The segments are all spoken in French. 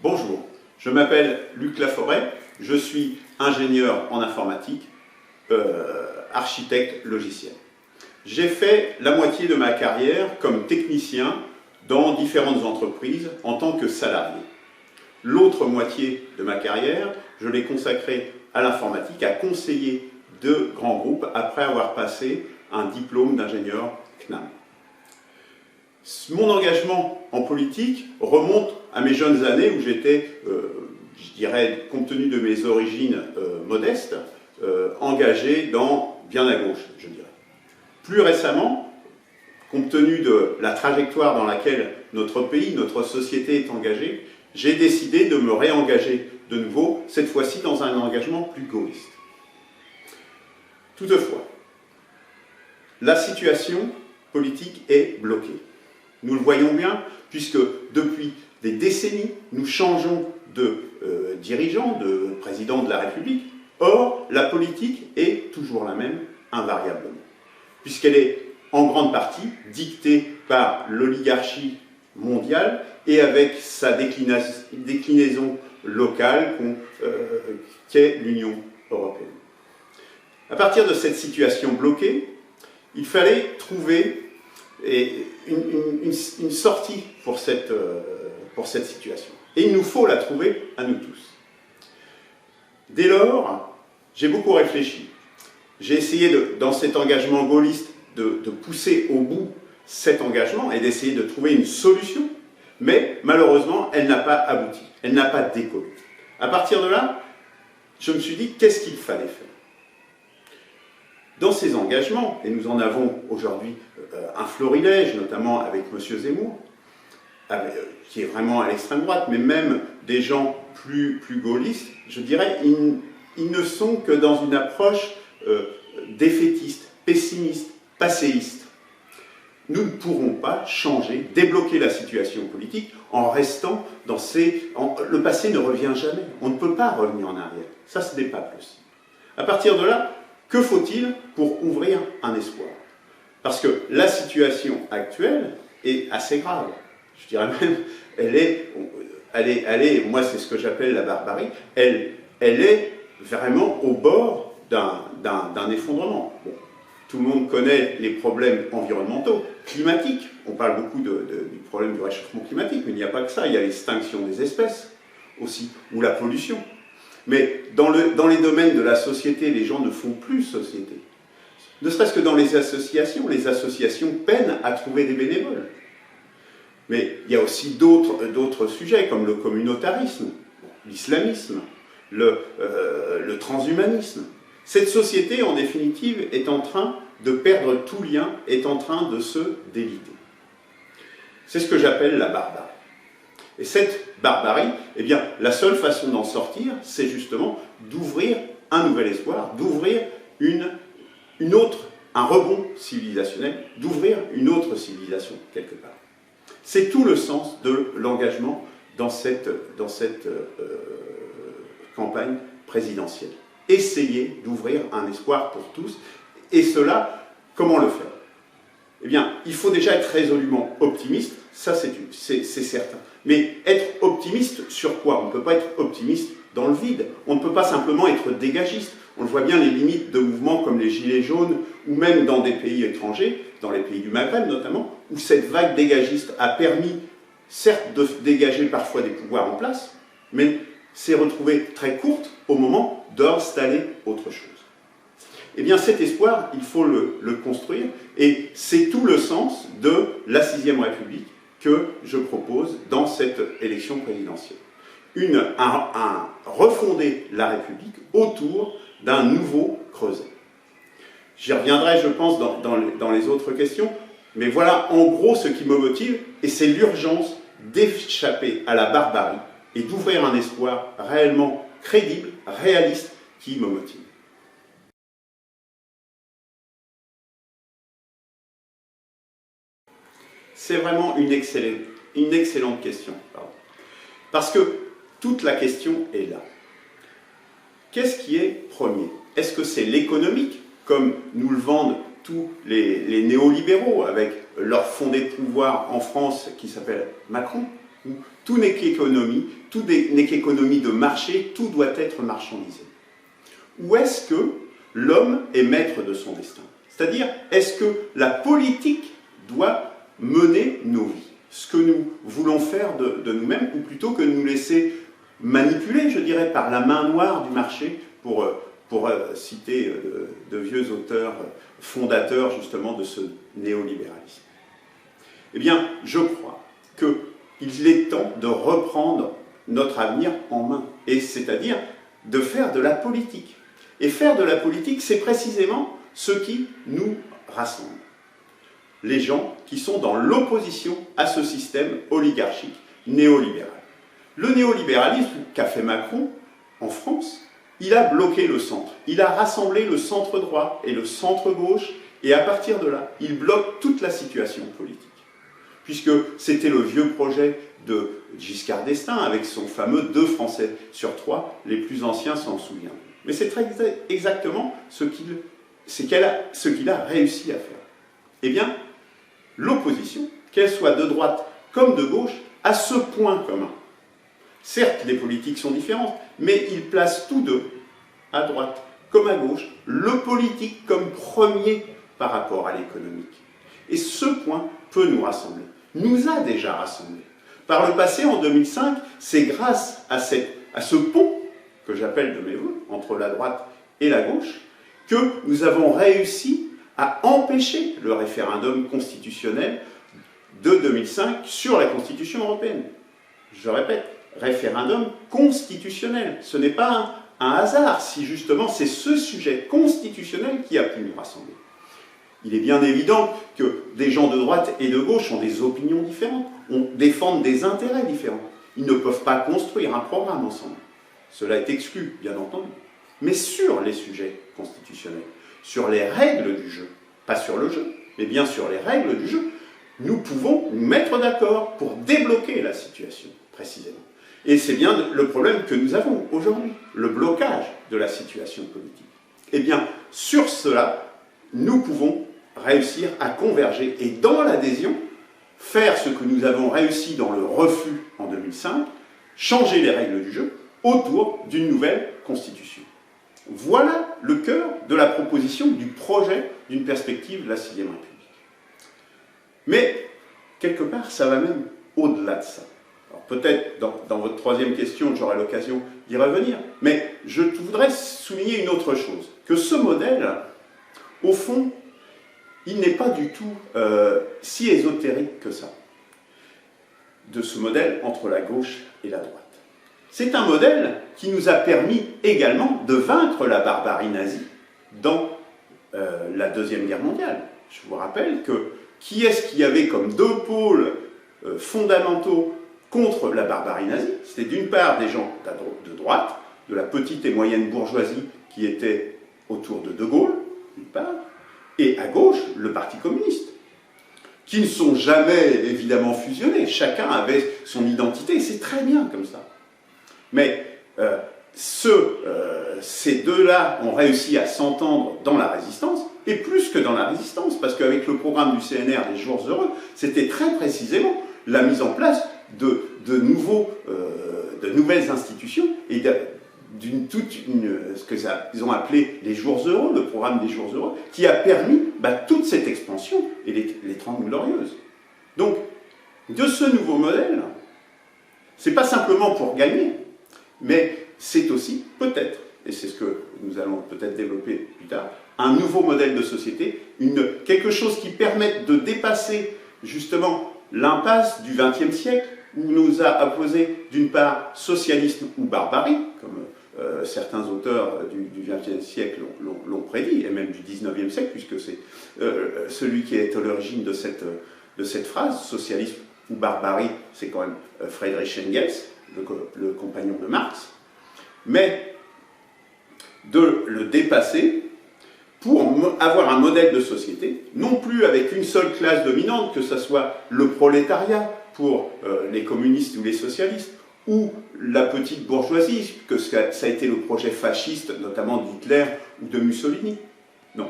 Bonjour, je m'appelle Luc Laforêt, je suis ingénieur en informatique, architecte logiciel. J'ai fait la moitié de ma carrière comme technicien dans différentes entreprises en tant que salarié. L'autre moitié de ma carrière, je l'ai consacrée à l'informatique, à conseiller de grands groupes après avoir passé un diplôme d'ingénieur CNAM. Mon engagement en politique remonte à mes jeunes années où j'étais, je dirais, compte tenu de mes origines modestes, engagé bien à gauche, je dirais. Plus récemment, compte tenu de la trajectoire dans laquelle notre pays, notre société est engagée, j'ai décidé de me réengager de nouveau, cette fois-ci dans un engagement plus gaulliste. Toutefois, la situation politique est bloquée. Nous le voyons bien, puisque depuis des décennies, nous changeons de dirigeants, de président de la République. Or, la politique est toujours la même, invariablement, puisqu'elle est en grande partie dictée par l'oligarchie mondiale et avec sa déclinaison locale qu'est l'Union européenne. À partir de cette situation bloquée, il fallait trouver une sortie pour cette situation. Et il nous faut la trouver à nous tous. Dès lors, j'ai beaucoup réfléchi. J'ai essayé, dans cet engagement gaulliste, de pousser au bout cet engagement et d'essayer de trouver une solution, mais malheureusement, elle n'a pas abouti, elle n'a pas décollé. À partir de là, je me suis dit, qu'est-ce qu'il fallait faire ? Dans ces engagements, et nous en avons aujourd'hui un florilège, notamment avec M. Zemmour, qui est vraiment à l'extrême droite, mais même des gens plus gaullistes, je dirais, ils ne sont que dans une approche défaitiste, pessimiste, passéiste. Nous ne pourrons pas changer, débloquer la situation politique en restant dans le passé ne revient jamais. On ne peut pas revenir en arrière. Ça, ce n'est pas possible. À partir de là, que faut-il pour ouvrir un espoir? Parce que la situation actuelle est assez grave. Je dirais même, elle est, moi c'est ce que j'appelle la barbarie, elle est vraiment au bord d'un effondrement. Bon, tout le monde connaît les problèmes environnementaux, climatiques. On parle beaucoup du problème du réchauffement climatique, mais il n'y a pas que ça. Il y a l'extinction des espèces aussi, ou la pollution. Mais dans les domaines de la société, les gens ne font plus société. Ne serait-ce que dans les associations peinent à trouver des bénévoles. Mais il y a aussi d'autres sujets, comme le communautarisme, l'islamisme, le transhumanisme. Cette société, en définitive, est en train de perdre tout lien, est en train de se déliter. C'est ce que j'appelle la barbarie. Et cette barbarie, eh bien, la seule façon d'en sortir, c'est justement d'ouvrir un nouvel espoir, d'ouvrir un rebond civilisationnel, d'ouvrir une autre civilisation quelque part. C'est tout le sens de l'engagement dans cette campagne présidentielle. Essayer d'ouvrir un espoir pour tous. Et cela, comment le faire? Eh bien, il faut déjà être résolument optimiste, ça c'est certain. Mais être optimiste sur quoi? On ne peut pas être optimiste dans le vide. On ne peut pas simplement être dégagiste. On le voit bien, les limites de mouvements comme les Gilets jaunes, ou même dans des pays étrangers, dans les pays du Maghreb notamment, où cette vague dégagiste a permis, certes, de dégager parfois des pouvoirs en place, mais s'est retrouvée très courte au moment d'installer autre chose. Eh bien, cet espoir, il faut le construire, et c'est tout le sens de la 6e République que je propose dans cette élection présidentielle. Refonder la République autour d'un nouveau creuset. J'y reviendrai, je pense, dans les autres questions, mais voilà en gros ce qui me motive, et c'est l'urgence d'échapper à la barbarie et d'ouvrir un espoir réellement crédible, réaliste, qui me motive. C'est vraiment une excellente question. Parce que toute la question est là. Qu'est-ce qui est premier? Est-ce que c'est l'économique, comme nous le vendent tous les néolibéraux, avec leur fondé de pouvoir en France qui s'appelle Macron? où tout n'est qu'économie, tout n'est qu'économie de marché, tout doit être marchandisé? Ou est-ce que l'homme est maître de son destin? C'est-à-dire, est-ce que la politique doit mener nos vies, ce que nous voulons faire de nous-mêmes, ou plutôt que de nous laisser manipuler, je dirais, par la main noire du marché, pour citer de vieux auteurs fondateurs justement de ce néolibéralisme? Eh bien, je crois qu'il est temps de reprendre notre avenir en main, et c'est-à-dire de faire de la politique. Et faire de la politique, c'est précisément ce qui nous rassemble. Les gens qui sont dans l'opposition à ce système oligarchique néolibéral. Le néolibéralisme qu'a fait Macron en France, il a bloqué le centre. Il a rassemblé le centre droit et le centre gauche, et à partir de là, il bloque toute la situation politique. Puisque c'était le vieux projet de Giscard d'Estaing, avec son fameux 2 Français sur 3, les plus anciens s'en souviennent. Mais c'est exactement ce qu'il a réussi à faire. Eh bien, l'opposition, qu'elle soit de droite comme de gauche, a ce point commun. Certes, les politiques sont différentes, mais ils placent tous deux, à droite comme à gauche, le politique comme premier par rapport à l'économique. Et ce point peut nous rassembler, nous a déjà rassemblés. Par le passé, en 2005, c'est grâce à ce pont, que j'appelle de mes voeux, entre la droite et la gauche, que nous avons réussi à empêcher le référendum constitutionnel de 2005 sur la Constitution européenne. Je répète, référendum constitutionnel. Ce n'est pas un hasard si justement c'est ce sujet constitutionnel qui a pu nous rassembler. Il est bien évident que des gens de droite et de gauche ont des opinions différentes, défendent des intérêts différents. Ils ne peuvent pas construire un programme ensemble. Cela est exclu, bien entendu. Mais sur les sujets constitutionnels, sur les règles du jeu, pas sur le jeu, mais bien sur les règles du jeu, nous pouvons nous mettre d'accord pour débloquer la situation, précisément. Et c'est bien le problème que nous avons aujourd'hui, le blocage de la situation politique. Eh bien, sur cela, nous pouvons réussir à converger et dans l'adhésion, faire ce que nous avons réussi dans le refus en 2005, changer les règles du jeu autour d'une nouvelle constitution. Voilà le cœur de la proposition du projet d'une perspective de la 6e République. Mais, quelque part, ça va même au-delà de ça. Alors peut-être, dans votre 3e question, j'aurai l'occasion d'y revenir, mais je voudrais souligner une autre chose, que ce modèle, au fond, il n'est pas du tout si ésotérique que ça, de ce modèle entre la gauche et la droite. C'est un modèle qui nous a permis également de vaincre la barbarie nazie dans la Deuxième Guerre mondiale. Je vous rappelle que qui est-ce qu'il y avait comme 2 pôles fondamentaux contre la barbarie nazie? C'était d'une part des gens de droite, de la petite et moyenne bourgeoisie qui était autour de Gaulle, d'une part, et à gauche, le Parti communiste, qui ne sont jamais évidemment fusionnés. Chacun avait son identité, et c'est très bien comme ça. Mais ces deux-là ont réussi à s'entendre dans la résistance, et plus que dans la résistance, parce qu'avec le programme du CNR, les Jours Heureux, c'était très précisément la mise en place de nouvelles institutions, et ce qu'ils ont appelé les Jours Heureux, le programme des Jours Heureux, qui a permis toute cette expansion et les 30 Glorieuses. Donc, de ce nouveau modèle, c'est pas simplement pour gagner, mais c'est aussi peut-être, et c'est ce que nous allons peut-être développer plus tard, un nouveau modèle de société, quelque chose qui permette de dépasser justement l'impasse du XXe siècle, où nous a opposé d'une part socialisme ou barbarie, comme certains auteurs du XXe siècle l'ont prédit, et même du XIXe siècle, puisque c'est celui qui est à l'origine de cette phrase, socialisme ou barbarie, c'est quand même Friedrich Engels, le compagnon de Marx, mais de le dépasser pour avoir un modèle de société, non plus avec une seule classe dominante, que ce soit le prolétariat pour les communistes ou les socialistes, ou la petite bourgeoisie, que ça a été le projet fasciste, notamment d'Hitler ou de Mussolini. Non.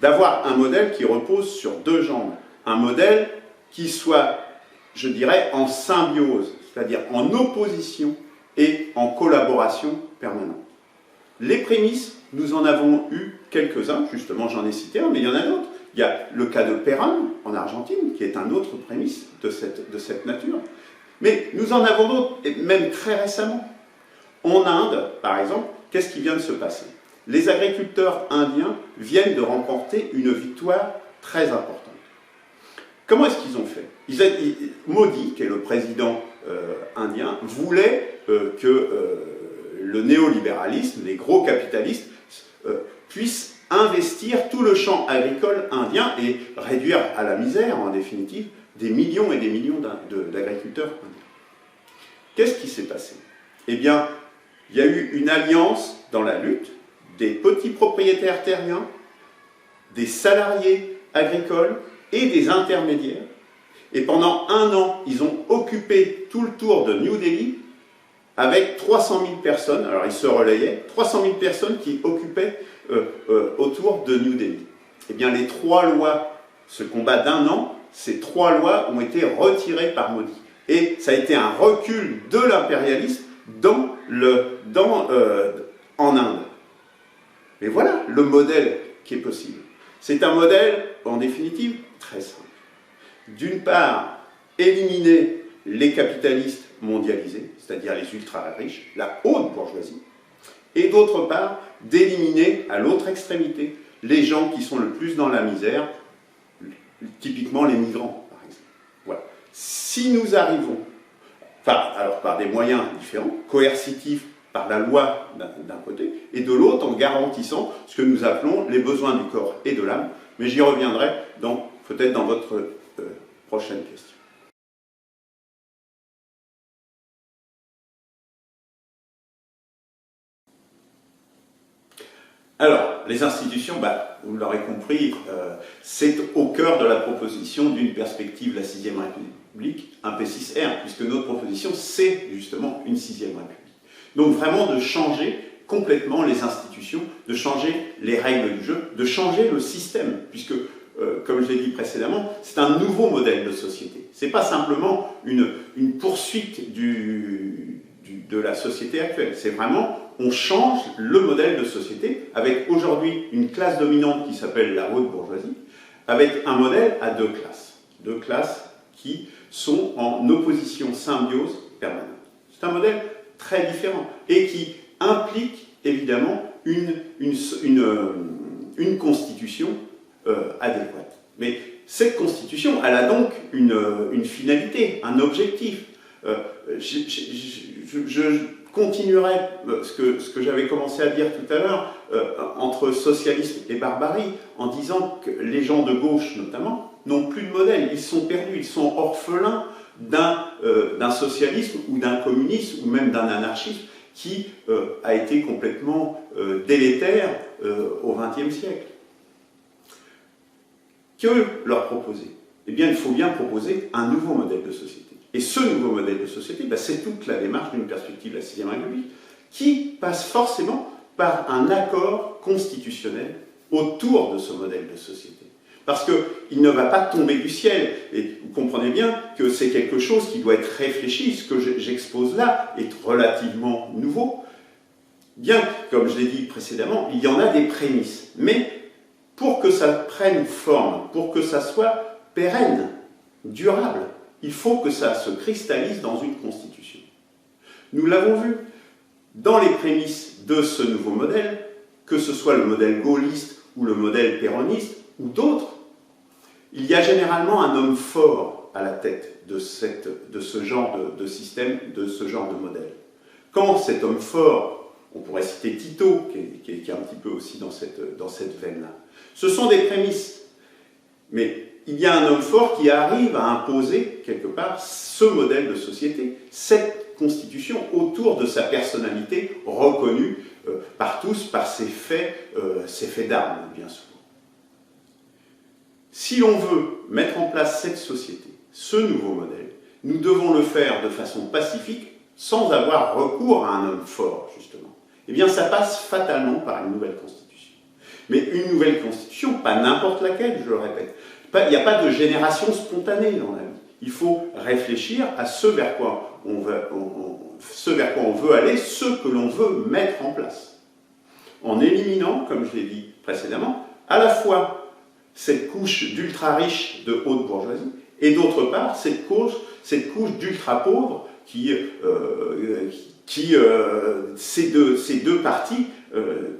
D'avoir un modèle qui repose sur 2 jambes. Un modèle qui soit, je dirais, en symbiose, c'est-à-dire en opposition et en collaboration permanente. Les prémices, nous en avons eu quelques-uns, justement j'en ai cité un, mais il y en a d'autres. Il y a le cas de Perón en Argentine, qui est un autre prémisse de cette nature. Mais nous en avons d'autres, et même très récemment. En Inde, par exemple, qu'est-ce qui vient de se passer? Les agriculteurs indiens viennent de remporter une victoire très importante. Comment est-ce qu'ils ont fait? Modi, qui est le président indien, voulait que le néolibéralisme, les gros capitalistes, puissent investir tout le champ agricole indien et réduire à la misère, en définitive, des millions et des millions d'agriculteurs indiens. Qu'est-ce qui s'est passé? Eh bien, il y a eu une alliance dans la lutte des petits propriétaires terriens, des salariés agricoles et des intermédiaires. Et pendant un an, ils ont occupé tout le tour de New Delhi avec 300 000 personnes, alors ils se relayaient, 300 000 personnes qui occupaient autour de New Delhi. Eh bien, les 3 lois, ce combat d'un an, ces 3 lois ont été retirées par Modi. Et ça a été un recul de l'impérialisme en Inde. Mais voilà le modèle qui est possible. C'est un modèle, en définitive, très simple. D'une part, éliminer les capitalistes mondialisés, c'est-à-dire les ultra-riches, la haute bourgeoisie, et d'autre part, d'éliminer à l'autre extrémité les gens qui sont le plus dans la misère, typiquement les migrants, par exemple. Voilà. Si nous arrivons, alors par des moyens différents, coercitifs par la loi d'un côté, et de l'autre en garantissant ce que nous appelons les besoins du corps et de l'âme, mais j'y reviendrai peut-être dans votre prochaine question. Alors, les institutions, vous l'aurez compris, c'est au cœur de la proposition d'une perspective de la 6e République, un P6R, puisque notre proposition, c'est justement une 6e République. Donc vraiment de changer complètement les institutions, de changer les règles du jeu, de changer le système, puisque, comme je l'ai dit précédemment, c'est un nouveau modèle de société. Ce n'est pas simplement une poursuite de la société actuelle, c'est vraiment, on change le modèle de société avec aujourd'hui une classe dominante qui s'appelle la haute bourgeoisie, avec un modèle à 2 classes. 2 classes qui sont en opposition symbiose permanente. C'est un modèle très différent et qui implique évidemment une constitution adéquate. Mais cette constitution, elle a donc une finalité, un objectif. Je continuerai ce que j'avais commencé à dire tout à l'heure entre socialisme et barbarie en disant que les gens de gauche notamment n'ont plus de modèle, ils sont perdus, ils sont orphelins d'un socialisme ou d'un communisme ou même d'un anarchisme qui a été complètement délétère au XXe siècle. Que leur proposer? Eh bien, il faut bien proposer un nouveau modèle de société. Et ce nouveau modèle de société, c'est toute la démarche d'une perspective de la 6e République qui passe forcément par un accord constitutionnel autour de ce modèle de société. Parce qu'il ne va pas tomber du ciel. Et vous comprenez bien que c'est quelque chose qui doit être réfléchi. Ce que j'expose là est relativement nouveau. Bien que, comme je l'ai dit précédemment, il y en a des prémices. Mais pour que ça prenne forme, pour que ça soit pérenne, durable, il faut que ça se cristallise dans une constitution. Nous l'avons vu dans les prémices de ce nouveau modèle, que ce soit le modèle gaulliste ou le modèle péroniste ou d'autres, il y a généralement un homme fort à la tête de ce genre de système, de ce genre de modèle. Quand cet homme fort, on pourrait citer Tito, qui est un petit peu aussi dans cette veine-là, ce sont des prémices, mais il y a un homme fort qui arrive à imposer, quelque part, ce modèle de société, cette constitution, autour de sa personnalité reconnue par tous, par ses faits d'armes, bien souvent. Si l'on veut mettre en place cette société, ce nouveau modèle, nous devons le faire de façon pacifique, sans avoir recours à un homme fort, justement. Eh bien, ça passe fatalement par une nouvelle constitution. Mais une nouvelle constitution, pas n'importe laquelle, je le répète. Il n'y a pas de génération spontanée dans la vie. Il faut réfléchir à ce vers quoi on veut aller, ce que l'on veut mettre en place. En éliminant, comme je l'ai dit précédemment, à la fois cette couche d'ultra-riches de haute bourgeoisie, et d'autre part, cette couche d'ultra-pauvres ces deux parties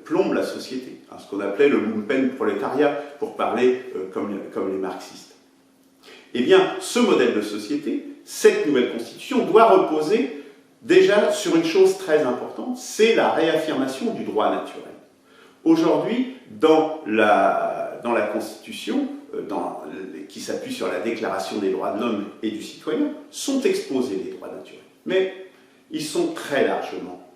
plombent la société. Hein, ce qu'on appelait le lumpen prolétariat, pour parler comme les marxistes. Eh bien, ce modèle de société, cette nouvelle constitution, doit reposer déjà sur une chose très importante, c'est la réaffirmation du droit naturel. Aujourd'hui, dans la Constitution, qui s'appuie sur la Déclaration des droits de l'homme et du citoyen, sont exposés les droits naturels. Mais ils sont très largement,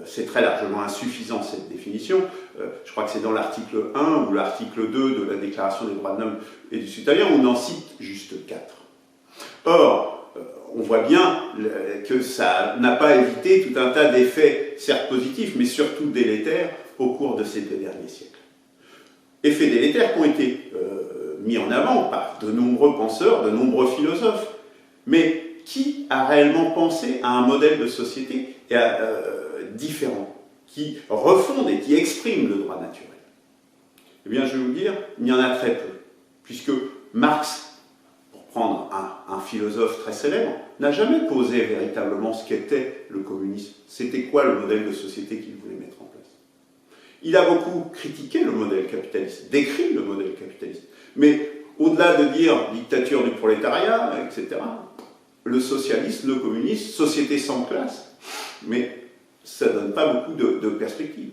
c'est très largement insuffisant cette définition. Je crois que c'est dans l'article 1 ou l'article 2 de la Déclaration des droits de l'homme et du citoyen, où on en cite juste 4. Or, on voit bien que ça n'a pas évité tout un tas d'effets, certes positifs, mais surtout délétères, au cours de ces 2 derniers siècles. Effets délétères qui ont été mis en avant par de nombreux penseurs, de nombreux philosophes, mais qui a réellement pensé à un modèle de société différent, qui refonde et qui exprime le droit naturel? Eh bien, je vais vous dire, il y en a très peu, puisque Marx, pour prendre un philosophe très célèbre, n'a jamais posé véritablement ce qu'était le communisme. C'était quoi le modèle de société qu'il voulait mettre en place? Il a beaucoup critiqué le modèle capitaliste, décrit le modèle capitaliste, mais au-delà de dire dictature du prolétariat, etc., le socialisme, le communisme, société sans classe, mais ça ne donne pas beaucoup de perspectives.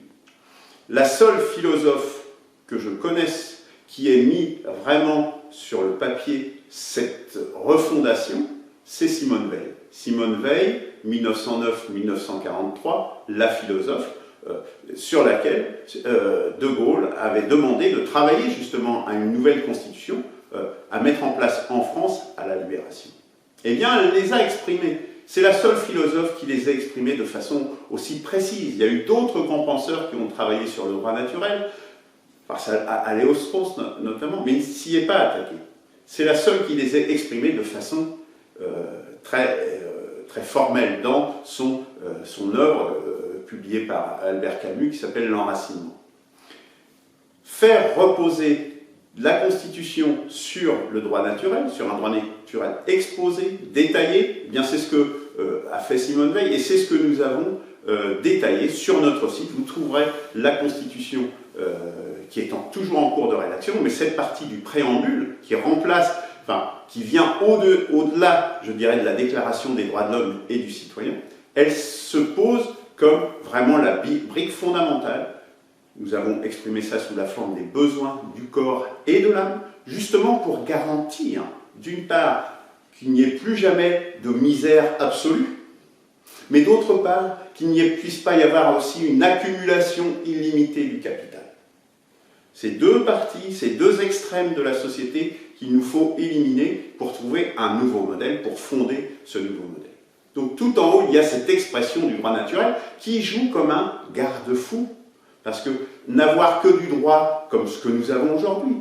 La seule philosophe que je connaisse qui ait mis vraiment sur le papier cette refondation, c'est Simone Weil. Simone Weil, 1909-1943, la philosophe, sur laquelle De Gaulle avait demandé de travailler justement à une nouvelle constitution à mettre en place en France à la Libération. Eh bien, elle les a exprimés. C'est la seule philosophe qui les a exprimés de façon aussi précise. Il y a eu d'autres grands penseurs qui ont travaillé sur le droit naturel, face à Léo Strauss notamment, mais il ne s'y est pas attaqué. C'est la seule qui les a exprimés de façon très formelle dans son œuvre publiée par Albert Camus qui s'appelle L'Enracinement. Faire reposer la Constitution sur le droit naturel, sur un droit naturel exposé, détaillé, eh bien c'est ce que a fait Simone Weil et c'est ce que nous avons détaillé sur notre site. Vous trouverez la Constitution qui est toujours en cours de rédaction, mais cette partie du préambule qui remplace, enfin, qui vient au-delà, je dirais, de la Déclaration des droits de l'homme et du citoyen, elle se pose comme vraiment la brique fondamentale. Nous avons exprimé ça sous la forme des besoins du corps et de l'âme, justement pour garantir, d'une part, qu'il n'y ait plus jamais de misère absolue, mais d'autre part, qu'il n'y puisse pas y avoir aussi une accumulation illimitée du capital. Ces deux parties, ces deux extrêmes de la société qu'il nous faut éliminer pour trouver un nouveau modèle, pour fonder ce nouveau modèle. Donc tout en haut, il y a cette expression du droit naturel qui joue comme un garde-fou. Parce que n'avoir que du droit comme ce que nous avons aujourd'hui,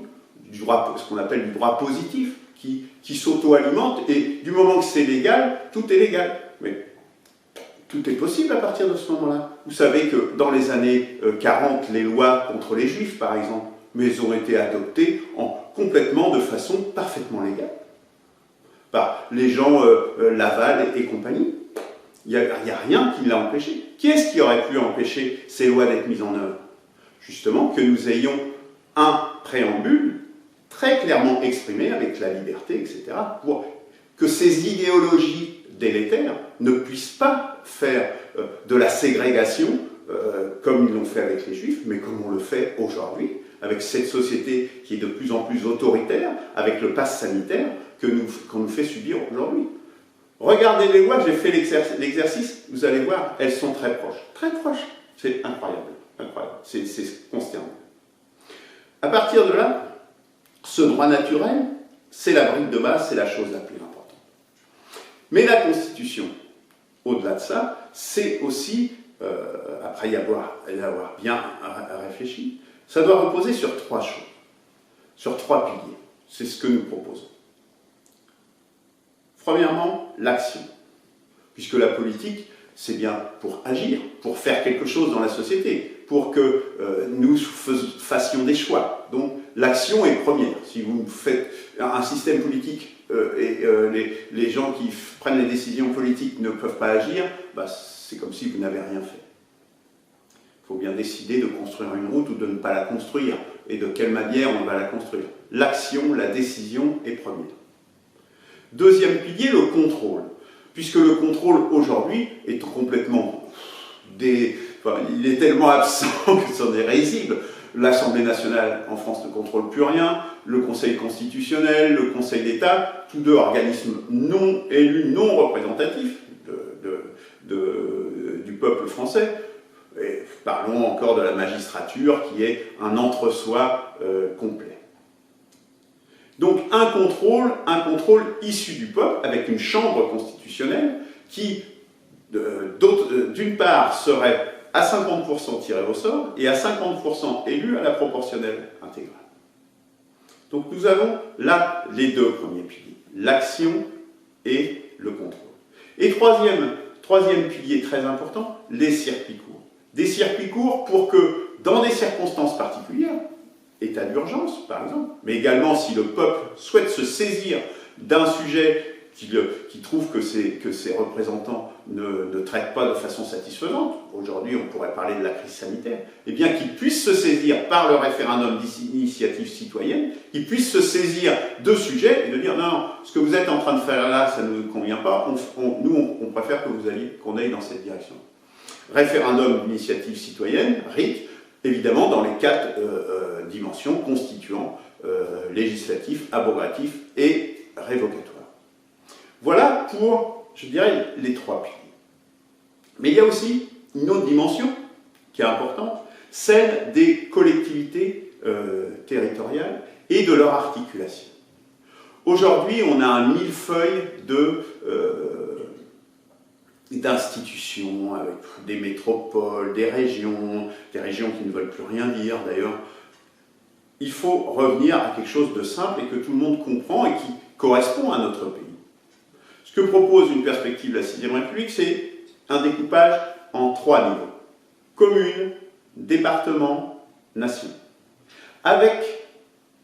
ce qu'on appelle du droit positif, qui s'auto-alimente, et du moment que c'est légal, tout est légal. Mais tout est possible à partir de ce moment-là. Vous savez que dans les années 40, les lois contre les juifs, par exemple, mais elles ont été adoptées complètement de façon parfaitement légale. Par les gens Laval et compagnie. Il n'y a rien qui l'a empêché. Qui est-ce qui aurait pu empêcher ces lois d'être mises en œuvre? Justement, que nous ayons un préambule très clairement exprimé avec la liberté, etc., pour que ces idéologies délétères ne puissent pas faire de la ségrégation comme ils l'ont fait avec les Juifs, mais comme on le fait aujourd'hui, avec cette société qui est de plus en plus autoritaire, avec le pass sanitaire qu'on nous fait subir aujourd'hui. Regardez les lois, j'ai fait l'exercice, vous allez voir, elles sont très proches. Très proches. C'est incroyable. Incroyable. C'est consternant. À partir de là, ce droit naturel, c'est la brique de base, c'est la chose la plus importante. Mais la Constitution, au-delà de ça, c'est aussi, après y avoir bien réfléchi, ça doit reposer sur 3 choses, sur 3 piliers. C'est ce que nous proposons. Premièrement, l'action. Puisque la politique, c'est bien pour agir, pour faire quelque chose dans la société, pour que nous fassions des choix. Donc l'action est première. Si vous faites un système politique et les gens qui prennent les décisions politiques ne peuvent pas agir, bah, c'est comme si vous n'avez rien fait. Il faut bien décider de construire une route ou de ne pas la construire, et de quelle manière on va la construire. L'action, la décision est première. Deuxième pilier, le contrôle. Puisque le contrôle aujourd'hui est complètement il est tellement absent que c'en est risible. L'Assemblée nationale en France ne contrôle plus rien, le Conseil constitutionnel, le Conseil d'État, tous deux organismes non élus, non représentatifs du peuple français. Et parlons encore de la magistrature qui est un entre-soi complet. Donc un contrôle issu du peuple avec une chambre constitutionnelle qui, d'une part, serait à 50% tiré au sort et à 50% élu à la proportionnelle intégrale. Donc nous avons là les deux premiers piliers, l'action et le contrôle. Et troisième pilier très important, les circuits courts. Des circuits courts pour que, dans des circonstances particulières, état d'urgence par exemple, mais également si le peuple souhaite se saisir d'un sujet qui trouve que ses représentants ne traitent pas de façon satisfaisante, aujourd'hui on pourrait parler de la crise sanitaire, eh bien qu'ils puissent se saisir par le référendum d'initiative citoyenne, qu'ils puissent se saisir de sujets et de dire non, ce que vous êtes en train de faire là, ça ne nous convient pas, nous on préfère qu'on aille dans cette direction. Référendum d'initiative citoyenne, RIC, évidemment dans les 4 dimensions constituant, législatif, abrogatif et révocatoire. Voilà pour, je dirais, les 3 piliers. Mais il y a aussi une autre dimension qui est importante, celle des collectivités territoriales et de leur articulation. Aujourd'hui, on a un millefeuille d'institutions, avec des métropoles, des régions qui ne veulent plus rien dire d'ailleurs. Il faut revenir à quelque chose de simple et que tout le monde comprend et qui correspond à notre pays. Ce que propose une perspective de la 6e République, c'est un découpage en 3 niveaux. Commune, département, nation. Avec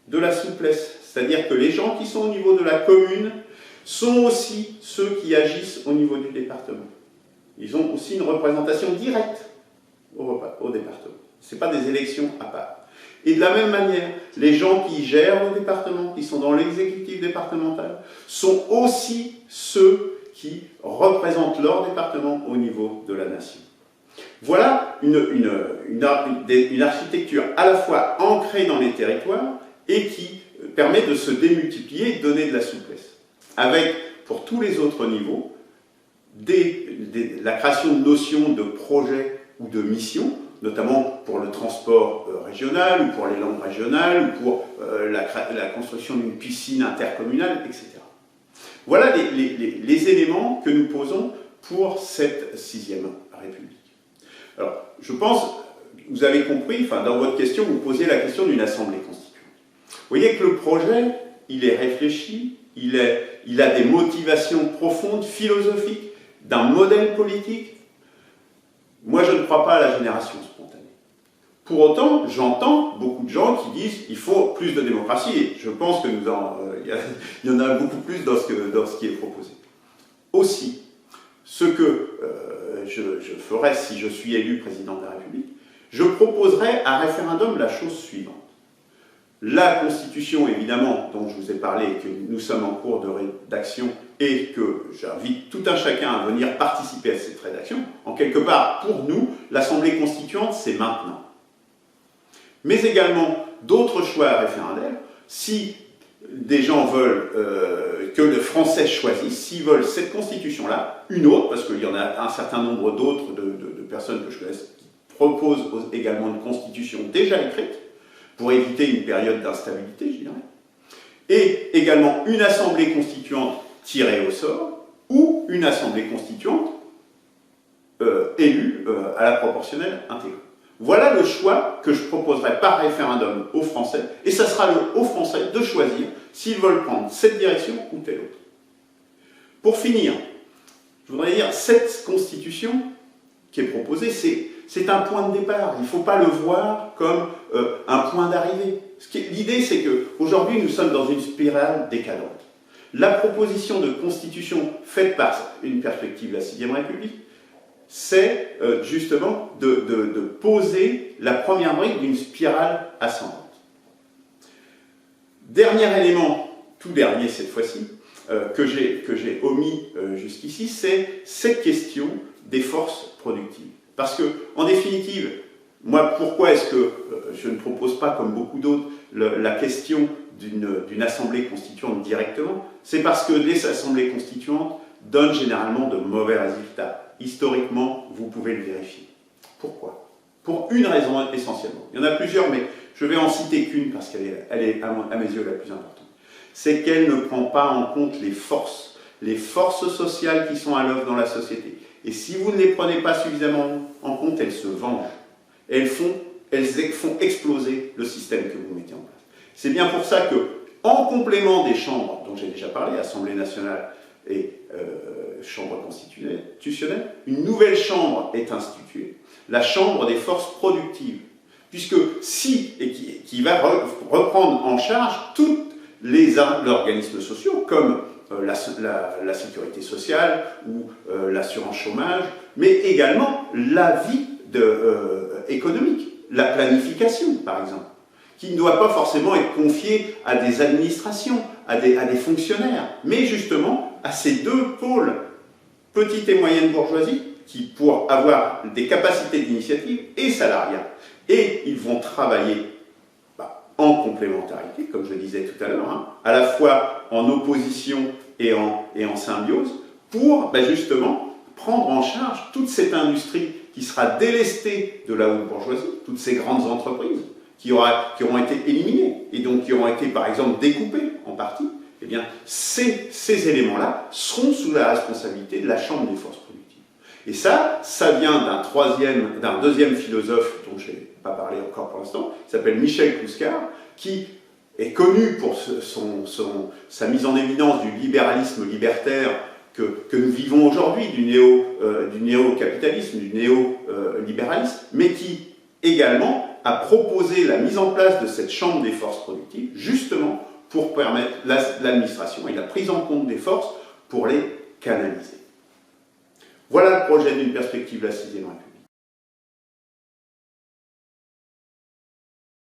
de la souplesse, c'est-à-dire que les gens qui sont au niveau de la commune sont aussi ceux qui agissent au niveau du département. Ils ont aussi une représentation directe au département. Ce n'est pas des élections à part. Et de la même manière, les gens qui gèrent le département, qui sont dans l'exécutif départemental, sont aussi ceux qui représentent leur département au niveau de la nation. Voilà une architecture à la fois ancrée dans les territoires et qui permet de se démultiplier et de donner de la souplesse. Avec, pour tous les autres niveaux, la création de notions de projets ou de missions, notamment pour le transport régional, ou pour les langues régionales, ou pour la construction d'une piscine intercommunale, etc. Voilà les éléments que nous posons pour cette 6e République. Alors, je pense, vous avez compris, dans votre question, vous posiez la question d'une assemblée constituante. Vous voyez que le projet, il est réfléchi, il a des motivations profondes, philosophiques, d'un modèle politique. Moi, je ne crois pas à la génération spontanée. Pour autant, j'entends beaucoup de gens qui disent qu'il faut plus de démocratie, et je pense qu'il y en a beaucoup plus dans ce qui est proposé. Aussi, ce que je ferai si je suis élu président de la République, je proposerai à référendum la chose suivante. La Constitution, évidemment, dont je vous ai parlé et que nous sommes en cours de rédaction et que j'invite tout un chacun à venir participer à cette rédaction, en quelque part, pour nous, l'Assemblée constituante, c'est maintenant. Mais également, d'autres choix référendaires, si des gens veulent que les Français choisissent, s'ils veulent cette Constitution-là, une autre, parce qu'il y en a un certain nombre d'autres de personnes que je connais qui proposent également une Constitution déjà écrite, pour éviter une période d'instabilité, je dirais, et également une assemblée constituante tirée au sort, ou une assemblée constituante élue à la proportionnelle intégrale. Voilà le choix que je proposerai par référendum aux Français, et ça sera aux Français de choisir s'ils veulent prendre cette direction ou telle autre. Pour finir, je voudrais dire, cette constitution qui est proposée, c'est un point de départ. Il ne faut pas le voir comme un point d'arrivée. L'idée, c'est qu'aujourd'hui, nous sommes dans une spirale décadente. La proposition de constitution faite par une perspective de la 6e République, c'est justement de poser la première brique d'une spirale ascendante. Dernier élément, tout dernier cette fois-ci, que j'ai omis jusqu'ici, c'est cette question des forces productives. Parce que, en définitive, moi, pourquoi est-ce que je ne propose pas, comme beaucoup d'autres, la question d'une assemblée constituante directement? C'est parce que les assemblées constituantes donnent généralement de mauvais résultats. Historiquement, vous pouvez le vérifier. Pourquoi? Pour une raison essentiellement. Il y en a plusieurs, mais je vais en citer qu'une parce qu'elle est, à mes yeux, la plus importante. C'est qu'elle ne prend pas en compte les forces sociales qui sont à l'œuvre dans la société. Et si vous ne les prenez pas suffisamment en compte, elles se vengent. Elles font exploser le système que vous mettez en place. C'est bien pour ça que, en complément des chambres dont j'ai déjà parlé, Assemblée nationale et Chambre constitutionnelle, une nouvelle chambre est instituée, la Chambre des forces productives, puisque qui va reprendre en charge tous les organismes sociaux, comme la sécurité sociale ou l'assurance chômage, mais également la vie économique, la planification par exemple, qui ne doit pas forcément être confiée à des administrations, à des fonctionnaires, mais justement à ces deux pôles, petite et moyenne bourgeoisie, qui pour avoir des capacités d'initiative et salariat, et ils vont travailler en complémentarité, comme je le disais tout à l'heure, à la fois en opposition et en symbiose, pour justement prendre en charge toute cette industrie qui sera délestée de la haute bourgeoisie, toutes ces grandes entreprises qui auront été éliminées et donc qui auront été par exemple découpées en partie. Eh bien, ces éléments-là seront sous la responsabilité de la Chambre des forces productives. Et ça vient d'un deuxième philosophe dont je n'ai pas parlé encore pour l'instant, qui s'appelle Michel Clouscar, qui est connu pour sa mise en évidence du libéralisme libertaire que nous vivons aujourd'hui, du néo-capitalisme, du néo-libéralisme, mais qui également a proposé la mise en place de cette Chambre des forces productives, justement pour permettre l'administration et la prise en compte des forces pour les canaliser. Voilà le projet d'une perspective de la 6e République.